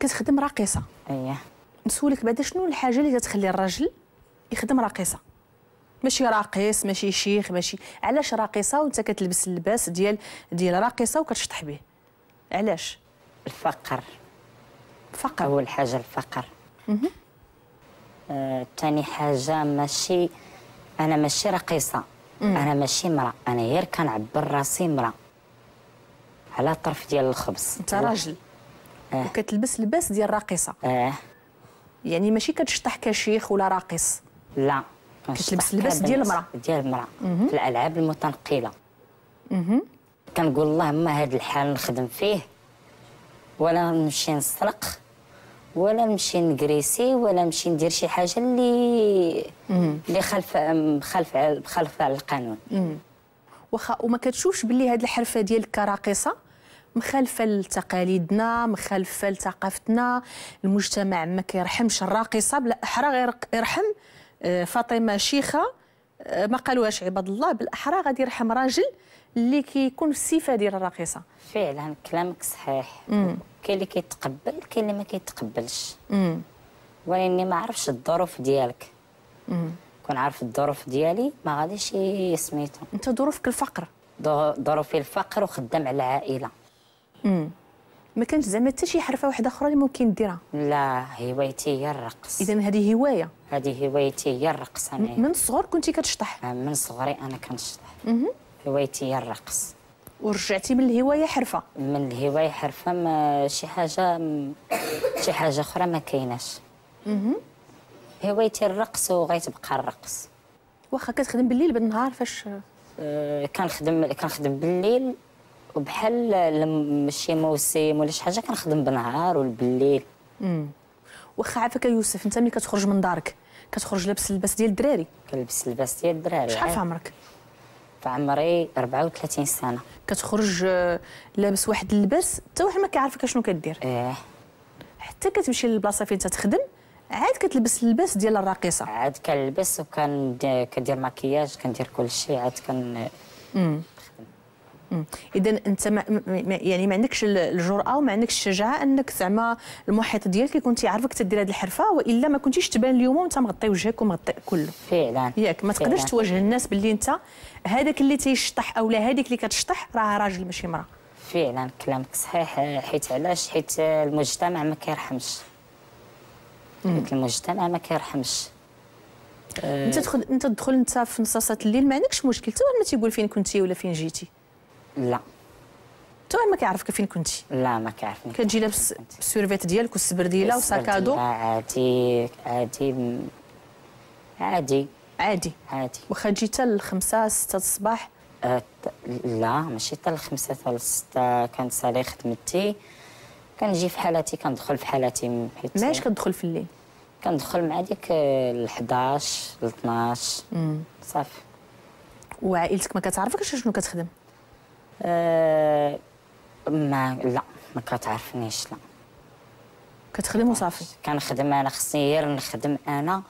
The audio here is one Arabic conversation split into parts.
كتخدم راقصه. اييه. نسولك بعدا شنو الحاجه اللي تتخلي الراجل يخدم راقصه؟ ماشي راقص، ماشي شيخ، ماشي، علاش راقصه وانت كتلبس اللباس ديال راقصه وكتشطح به؟ علاش؟ الفقر. فقر اول حاجه الفقر. ثاني حاجه انا ماشي راقصه. انا ماشي مرأة، انا غير كنعبر راسي مرأة على طرف ديال الخبز. انت راجل وكتلبس لباس ديال راقصه. يعني ماشي كتشطح كشيخ ولا راقص. لا، كتلبس لباس ديال المرأة. ديال المرأة في الالعاب المتنقله. كنقول اللهم هذا الحال نخدم فيه، ولا نمشي نسرق، ولا نمشي نكريسي، ولا نمشي ندير شي حاجه اللي خالفه على القانون. واخا وما كتشوفش باللي هذه الحرفه ديالك كراقصه مخالفه لتقاليدنا، مخالفه لثقافتنا، المجتمع ما كيرحمش الراقصه، بالاحرى غير يرحم فاطمه شيخه، ما قالوهاش عباد الله، بالاحرى غادي يرحم راجل اللي كيكون في الصفه ديال الراقصه. فعلا كلامك صحيح. كاين اللي كيتقبل، كاين اللي ما كيتقبلش. ولاني ما عرفش الظروف ديالك. كون عارف الظروف ديالي ما غاديش سميتو. انت ظروفك الفقر. ظروفي الفقر وخدام على العائله. ما كانش زعما حتى شي حرفه واحده اخرى اللي ممكن ديرها؟ لا، هوايتي هي الرقص. اذا هذه هوايه؟ هذه هوايتي هي الرقص. انا من الصغر كنتي كتشطح؟ من صغري انا كنشطح. هوايتي هي الرقص. ورجعتي من الهوايه حرفه؟ من الهوايه حرفه، ما شي حاجه اخرى ما كايناش. هوايتي الرقص وغيتبقى الرقص. واخا كتخدم بالليل بالنهار فاش؟ كنخدم بالليل، وبحال لما شي موسم ولا شي حاجه كنخدم بالنهار وبالليل. واخا عافاك يوسف، انت ملي كتخرج من دارك كتخرج لابس اللباس ديال الدراري؟ كنلبس اللباس ديال الدراري. شحال في عمرك؟ في عمري 34 سنه. كتخرج لابس واحد اللباس حتى واحد ما كيعرفك شنو كدير؟ حتى كتمشي للبلاصه فين تخدم عاد كتلبس اللباس ديال الراقصه؟ عاد كنلبس كندير مكياج، كندير كل شيء، عاد اذا انت يعني ما عندكش الجرأه وما عندكش الشجاعه انك زعما المحيط ديالك كنتي عارفك تدير هذه الحرفه، والا ما كنتيش تبان اليوم وانت مغطي وجهك ومغطي كله. فعلا ياك ما تقدرش تواجه الناس باللي انت هذاك اللي تيشطح اولا هذيك اللي كتشطح راه راجل ماشي مراه. فعلا كلامك صحيح. حيت علاش؟ حيت المجتمع ما كيرحمش. المجتمع ما كيرحمش. انت تدخل في نصاصات الليل ما عندكش مشكل، حتى واحد ما تيقول فين كنتي ولا فين جيتي؟ لا، حتى واحد ما كيعرفك فين كنتي؟ لا، ما كيعرفني. كتجي لابس السيرفيت ديالك والسبرديله وساكادو؟ عادي عادي عادي عادي. واخا تجي حتى ل5 6 الصباح؟ لا، ماشي حتى ل5 حتى ل6. كنسالي خدمتي، كنجي في حالاتي، كندخل في حالاتي. حيت ماش كتدخل في الليل؟ كندخل مع ديك ل11 ل12 صافي. وعائلتك ما كتعرفكش شنو كتخدم؟ لا، ما كتعرفنيش. لا، كتخدم وصافي؟ كنخدم انا، خصني غير نخدم انا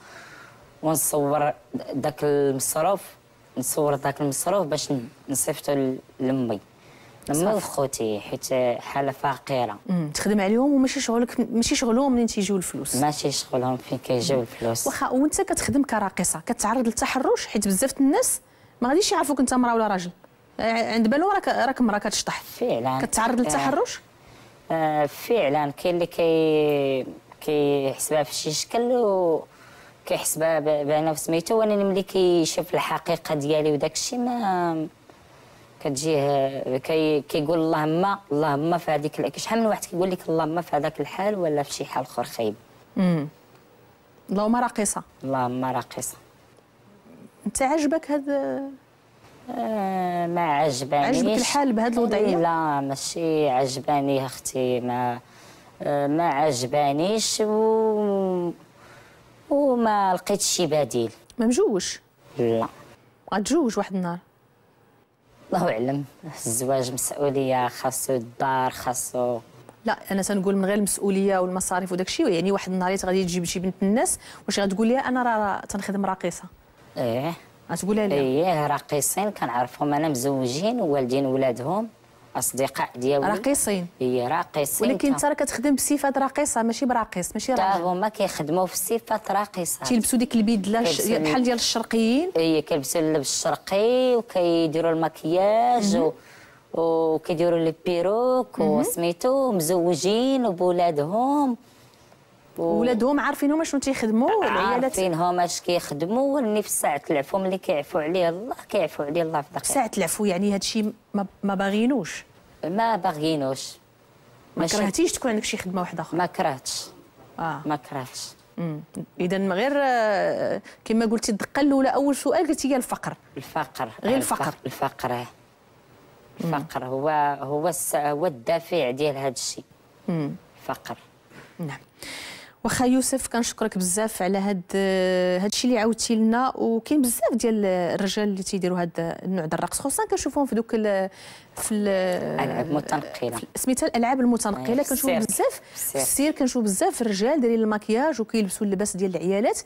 ونصور داك المصروف، باش نصيفطو لامي وخوتي، حيت حاله فقيره. تخدم عليهم وماشي شغلك، ماشي شغلهم منين تيجيو الفلوس؟ ماشي شغلهم فين كيجيو الفلوس. واخا وانت كتخدم كراقصه كتعرض للتحرش؟ حيت بزاف الناس ما غاديش يعرفوك انت مراه ولا راجل، عند بالهم راك مراه كتشطح. فعلا كتعرض للتحرش؟ فعلا كاين اللي كيحسبها في شي شكل و كيحسبها بانه سميتو، وانا ملي كيشوف الحقيقه ديالي وداك الشيء ما كتجيه كيقول اللهم في هذيك. شحال من واحد كيقول لك اللهم في هذاك الحال ولا في شي حال اخر خايب. اللهم راقصه. اللهم راقصه. انت عجبك هذا؟ ما عجبانيش. عجبك الحال بهذه الوضعيه؟ لا، ماشي عجباني اختي، ما عجبانيش وما لقيتش شي بديل. ما مجوش؟ لا. غتجوج واحد النهار؟ الله اعلم. الزواج مسؤوليه، خاصو الدار، خاصو. لا، انا تنقول من غير المسؤوليه والمصاريف وداك الشيء، يعني واحد النهار غادي تجيب شي بنت الناس، واش غتقول لها انا راه تنخدم راقصه؟ غتقولها لها؟ راقصين كنعرفهم انا، مزوجين ووالدين ولادهم، اصدقاء ديالي راقصين. هي راقصين، ولكن انت راه كتخدم بصفه راقصه ماشي براقص، ماشي حتى راجل. هما كيخدموا في صفه راقصه، تيلبسوا ديك البدله بحال ديال الشرقيين. هي كيلبسوا اللبس الشرقي وكيديروا المكياج وكيديروا لي بيروك وسميتو مزوجين وبولادهم ولادهم عارفين شنو تيخدموا، العيالات عارفين هما اش كيخدموا، واللي في ساعه العفو ملي كيعفو عليه الله كيعفو عليه الله في دقيقه. ساعه العفو يعني هادشي ما باغينوش، ما باغينوش. ما كرهتيش تكون عندك شي خدمه واحده اخرى؟ ما كرهتش. ما كرهتش. اذا غير كما قلتي الدقه الاولى اول سؤال قلتي هي الفقر. غير الفقر. الفقر هو الدافع ديال هذا الشيء. الفقر. نعم. واخا يوسف كنشكرك بزاف على هاد الشيء اللي عاودتي لنا، وكاين بزاف ديال الرجال اللي تيديروا هاد النوع ديال الرقص، خصوصا كنشوفهم في دوك في الالعاب المتنقله، سميتها الالعاب المتنقله. كنشوف بزاف في السير، كنشوف بزاف الرجال دايرين المكياج وكيلبسوا اللباس ديال العيالات،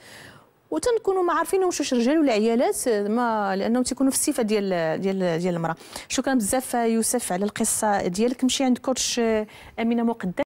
وتنكونوا ما عارفين واش رجال ولا عيالات، ما لانهم تيكونوا في الصفه ديال المراه. شكرا بزاف يوسف على القصه ديالك. نمشي عند كوتش امينه مقدم.